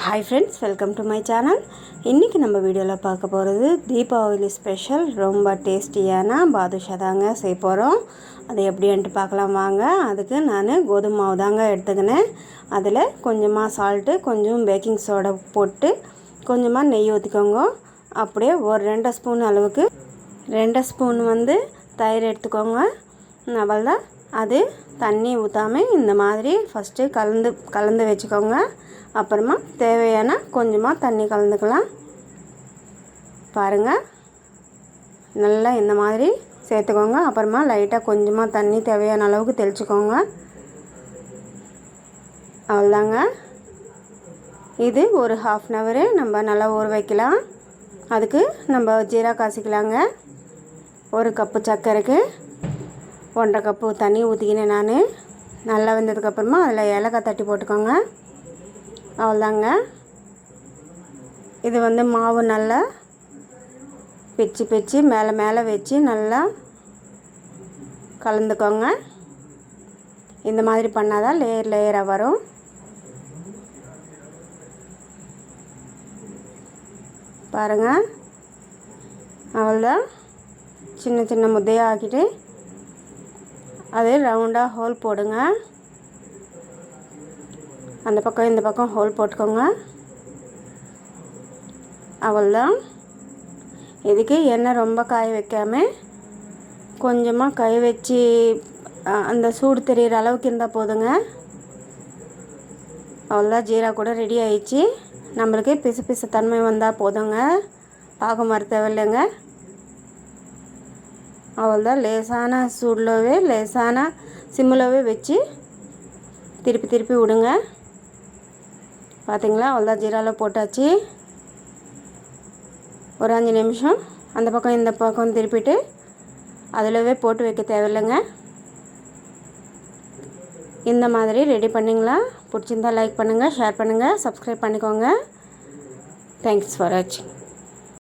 Hi friends, welcome to my channel. இன்றைக்கி நம்ம வீடியோவில் பார்க்க போகிறது தீபாவளி ஸ்பெஷல் ரொம்ப டேஸ்டியான பாதுஷா தாங்க செய்ய போகிறோம். அது எப்படின்ட்டு பார்க்கலாம் வாங்க. அதுக்கு நான் கோதுமை மாவு தாங்க எடுத்துக்கினேன். அதில் கொஞ்சமாக சால்ட்டு, கொஞ்சம் பேக்கிங் சோடா போட்டு கொஞ்சமாக நெய் ஊற்றிக்கோங்க. அப்படியே ஒரு 2 ஸ்பூன் அளவுக்கு 2 ஸ்பூன் தயிர் எடுத்துக்கோங்க. அவ்வளோதான். அது தண்ணி ஊற்றாமல் இந்த மாதிரி ஃபஸ்ட்டு கலந்து வச்சுக்கோங்க. அப்புறமா தேவையான கொஞ்சமாக தண்ணி கலந்துக்கலாம். பாருங்கள், நல்லா இந்த மாதிரி சேர்த்துக்கோங்க. அப்புறமா லைட்டாக கொஞ்சமாக தண்ணி தேவையான அளவுக்கு தெளிச்சுக்கோங்க. அவ்வளோதாங்க. இது ஒரு 1/2 hour நம்ம நல்லா ஊற வைக்கலாம். அதுக்கு நம்ம ஜீரா காய்ச்சிக்கலாங்க. 1 கப்பு சர்க்கரைக்கு 1.5 கப்பு தண்ணி ஊற்றிக்கினேன் நான். நல்லா வெந்ததுக்கப்புறமா அதில் ஏலக்காய் தட்டி போட்டுக்கோங்க. அவ்வளோதாங்க. இது மாவு நல்லா பிச்சு மேலே வச்சு நல்லா கலந்துக்கோங்க. இந்த மாதிரி பண்ணால் தான் லேயராக வரும். பாருங்கள், அவ்வளோதான். சின்ன முத்தையாக ஆக்கிட்டு அது ரவுண்டாக ஹோல் போடுங்க. அந்த பக்கம் இந்த பக்கம் ஹோல் போட்டுக்கோங்க. அவ்வளோதான். இதுக்கு எண்ணெய் ரொம்ப காய வைக்காமல் கொஞ்சமாக கை வச்சு அந்த சூடு தெரிகிற அளவுக்கு இருந்தால் போதுங்க. அவ்வளோதான். ஜீரா கூட ரெடி ஆயிடுச்சு. நம்மளுக்கு பிசு தன்மை வந்தால் போதுங்க. பாகம் வர தேவையில்லைங்க. அவ்வளோதான். லேசான சூடிலவே லேசான சிம்மிலவே வச்சு திருப்பி விடுங்க. பார்த்திங்களா? அவ்வளோதான். ஜீராவில் போட்டாச்சு. ஒரு 5 நிமிஷம் அந்த பக்கம் இந்த பக்கம் திருப்பிட்டு அதிலவே போட்டு வைக்க தேவையில்லைங்க. இந்த மாதிரி ரெடி பண்ணிங்களா? பிடிச்சிருந்தால் லைக் பண்ணுங்கள், ஷேர் பண்ணுங்கள், சப்ஸ்கிரைப் பண்ணிக்கோங்க. தேங்க்ஸ் ஃபார் வாட்சிங்.